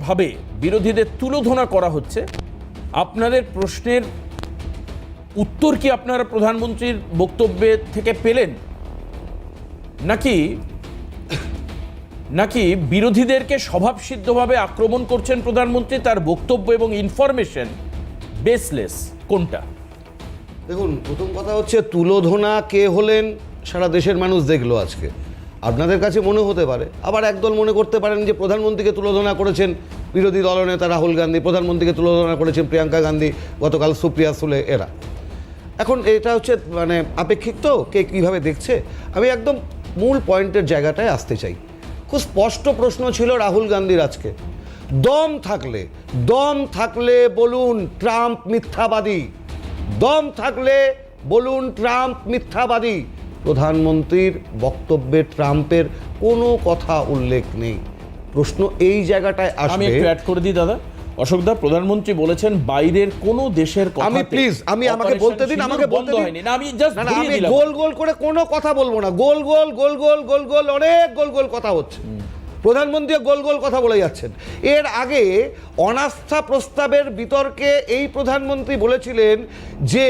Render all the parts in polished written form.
ভাবে বিরোধীদের তুলোধনা করা হচ্ছে। আপনাদের প্রশ্নের উত্তর কি আপনারা প্রধানমন্ত্রীর বক্তব্যে থেকে পেলেন, নাকি বিরোধীদেরকে স্বভাবসিদ্ধভাবে আক্রমণ করছেন প্রধানমন্ত্রী, তার বক্তব্য এবং ইনফরমেশন বেসলেস? কোনটা? দেখুন, প্রথম কথা হচ্ছে তুলোধনা কে হলেন সারা দেশের মানুষ দেখলো আজকে। আপনাদের কাছে মনে হতে পারে, আবার একদল মনে করতে পারেন যে প্রধানমন্ত্রীকে তুলোধনা করেছেন বিরোধী দলনেতা রাহুল গান্ধী, প্রধানমন্ত্রীকে তুলোধনা করেছেন প্রিয়াঙ্কা গান্ধী, গতকাল সুপ্রিয়া সুলে এরা। এখন এটা হচ্ছে মানে আপেক্ষিক, তো কে কীভাবে দেখছে। আমি একদম মূল পয়েন্টের জায়গাটায় আসতে চাই। খুব স্পষ্ট প্রশ্ন ছিল রাহুল গান্ধীর আজকে, দম থাকলে বলুন ট্রাম্প মিথ্যাবাদী, দম থাকলে বলুন ট্রাম্প মিথ্যাবাদী। প্রধানমন্ত্রীর বক্তব্যে ট্রাম্পের কোনো কথা উল্লেখ নেই। প্রশ্ন এই জায়গাটায় আসবে। আমি একটু অ্যাড করে দিই দাদা। অশোকদা, প্রধানমন্ত্রী বলেছেন বাইরের কোন দেশের কথা। আমি প্লিজ আমাকে বলতে দিন, আমাকে বলতে দিন। না, আমি জাস্ট আমি গোল গোল করে কোনো কথা বলবো না। গোল গোল অনেক গোল গোল কথা হচ্ছে। প্রধানমন্ত্রী গোল গোল কথা বলে যাচ্ছেন। এর আগে অনাস্থা প্রস্তাবের বিতর্কে এই প্রধানমন্ত্রী বলেছিলেন যে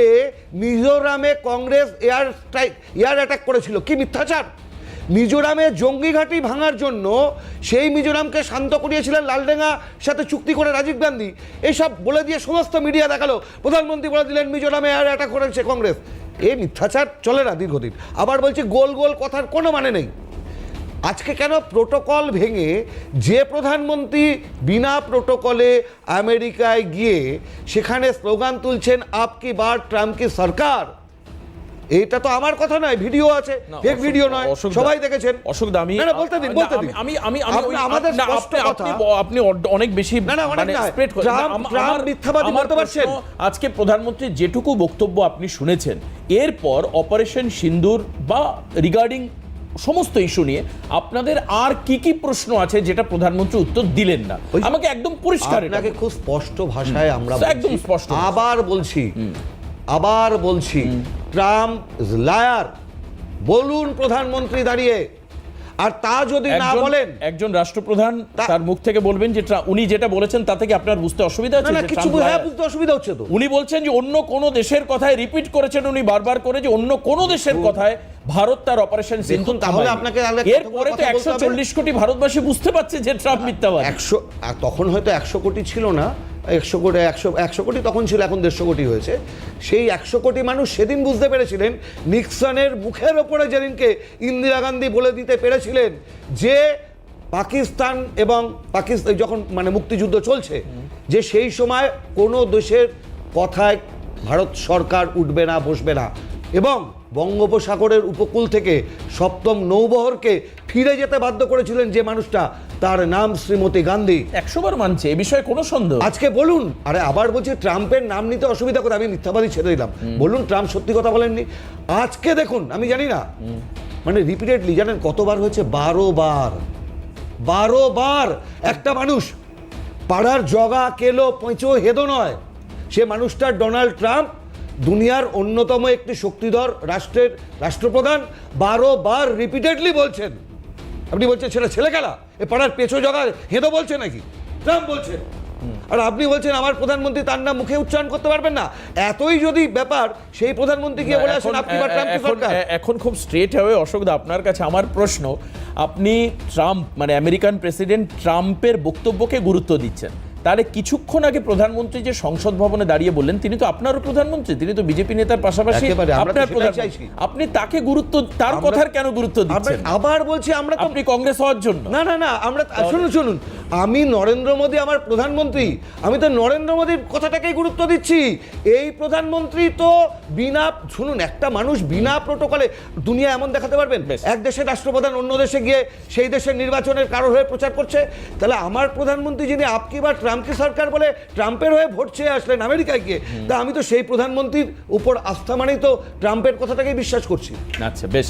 মিজোরামে কংগ্রেস এয়ার অ্যাটাক করেছিল। কি মিথ্যাচার! মিজোরামে জঙ্গি ঘাঁটি ভাঙার জন্য সেই মিজোরামকে শান্ত করিয়েছিলেন লালডেঙ্গার সাথে চুক্তি করে রাজীব গান্ধী। এইসব বলে দিয়ে সমস্ত মিডিয়া দেখালো। প্রধানমন্ত্রী বলে দিলেন মিজোরামে এয়ার অ্যাটাক করেছে কংগ্রেস। এই মিথ্যাচার চলে না দীর্ঘদিন। আবার বলছি গোল গোল কথার কোনো মানে নেই। আজকে কেন প্রোটোকল ভেঙে যে প্রধানমন্ত্রী বিনা প্রোটোকলে আমেরিকায় গিয়ে সেখানে স্লোগান তুলছেন আপ কি বার ট্রাম্প কি সরকার, এটা তো আমার কথা নয়, ভিডিও আছে, ফেক ভিডিও নয়, সবাই দেখেছেন। অশোকদা, আমি বলতে দিন আমি আমাদের স্পষ্ট কথা। আপনি অনেক বেশি স্প্রেড করেন। ট্রাম্প মিথ্যাবাদী বলতে পারছেন। আজকে প্রধানমন্ত্রী যেটুকু বক্তব্য আপনি শুনেছেন, এরপর অপারেশন সিন্দুর বা রিগার্ডিং সমস্ত ইস্যু নিয়ে আপনাদের আর কি কি প্রশ্ন আছে যেটা প্রধানমন্ত্রী উত্তর দিলেন না? আমাকে একদম পরিষ্কার, আপনাকে খুব স্পষ্ট ভাষায় আমরা একদম স্পষ্ট আবার বলছি ট্রাম্প ইজ লায়ার বলুন প্রধানমন্ত্রী দাঁড়িয়ে। আর তা যদি না বলেন, একজন রাষ্ট্রপ্রধান তার মুখ থেকে বলবেন যে উনি যেটা বলেছেন তা থেকে আপনার বুঝতে অসুবিধা হচ্ছে? না, কিছু বুঝতে অসুবিধা হচ্ছে তো। উনি বলছেন যে অন্য কোন দেশের কথায় রিপিট করেছেন উনি বারবার করে, যে অন্য কোন দেশের কথায় ভারত তার অপারেশন সিন্ধু। তাহলে আপনাকে এরপরে তো 140 কোটি ভারতবাসী বুঝতে পারছে যে ট্রাম্প মিথ্যাবাদী। তখন হয়তো 100 কোটি ছিল না, 100 কোটি তখন ছিল, এখন 150 কোটি হয়েছে। সেই 100 কোটি মানুষ সেদিন বুঝতে পেরেছিলেন, নিক্সনের মুখের ওপরে যেদিনকে ইন্দিরা গান্ধী বলে দিতে পেরেছিলেন যে পাকিস্তান এবং পাকিস্তান যখন মানে মুক্তিযুদ্ধ চলছে, যে সেই সময় কোনো দেশের কথায় ভারত সরকার উঠবে না, বসবে না, এবং বঙ্গোপসাগরের উপকূল থেকে সপ্তম নৌবহরকে ফিরে যেতে বাধ্য করেছিলেন যে মানুষটা, তার নাম শ্রীমতী গান্ধী। 100 বার মানছে, এ বিষয়ে কোনো সন্দেহ। আজকে বলুন, আরে আবার বলছি ট্রাম্পের নাম নিতে অসুবিধা করে, আমি মিথ্যাবাদী ছেড়ে দিলাম, বলুন ট্রাম্প সত্যি কথা বলেননি। আজকে দেখুন, আমি জানি না মানে রিপিটেডলি জানেন কতবার হয়েছে, 12 বার একটা মানুষ পাড়ার জগা কেলো পেঁচো হেদো নয়, সে মানুষটা ডোনাল্ড ট্রাম্প, দুনিয়ার অন্যতম একটি শক্তিধর রাষ্ট্রের রাষ্ট্রপ্রধান, 12 বার রিপিটেডলি বলছেন। আপনি বলছেন সেটা ছেলে খেলা, এ পাড়ার পেছো জগা হেদো বলছে নাকি? ট্রাম্প বলছেন। আর আপনি বলছেন আমার প্রধানমন্ত্রী তার নাম মুখে উচ্চারণ করতে পারবেন না। এতই যদি ব্যাপার, সেই প্রধানমন্ত্রী গিয়ে বলে আসেন আপনি বা ট্রাম্প সরকার। এখন খুব স্ট্রেট হয়ে অশোকদা আপনার কাছে আমার প্রশ্ন, আপনি ট্রাম্প মানে আমেরিকান প্রেসিডেন্ট ট্রাম্পের বক্তব্যকে গুরুত্ব দিচ্ছেন, তাহলে কিছুক্ষণ আগে প্রধানমন্ত্রী যে সংসদ ভবনে দাঁড়িয়ে বললেন তিনি তো আপনারও প্রধানমন্ত্রী, তিনি তো বিজেপি নেতার পাশাপাশি আপনার প্রধানমন্ত্রী, আপনি তাকে গুরুত্ব, তার কথার কেন গুরুত্ব দিচ্ছেন? আবার বলছি আমরা তো আপনি কংগ্রেস হওয়ার জন্য না আমরা শুনুন, আমি নরেন্দ্র মোদী আমার প্রধানমন্ত্রী, আমি তো নরেন্দ্র মোদীর কথাটাকেই গুরুত্ব দিচ্ছি। এই প্রধানমন্ত্রী তো বিনা, শুনুন, একটা মানুষ বিনা প্রোটোকলে দুনিয়া এমন দেখাতে পারবেন? এক দেশের রাষ্ট্রপ্রধান অন্য দেশে গিয়ে সেই দেশের নির্বাচনের কারোর হয়ে প্রচার করছে, তাহলে আমার প্রধানমন্ত্রী যিনি আপকি বা ট্রাম্পকে সরকার বলে ট্রাম্পের হয়ে ভোট চেয়ে আসলেন আমেরিকায় গিয়ে, তা আমি তো সেই প্রধানমন্ত্রীর উপর আস্থা মানেই তো ট্রাম্পের কথাটাকেই বিশ্বাস করছি। আচ্ছা, বেশ।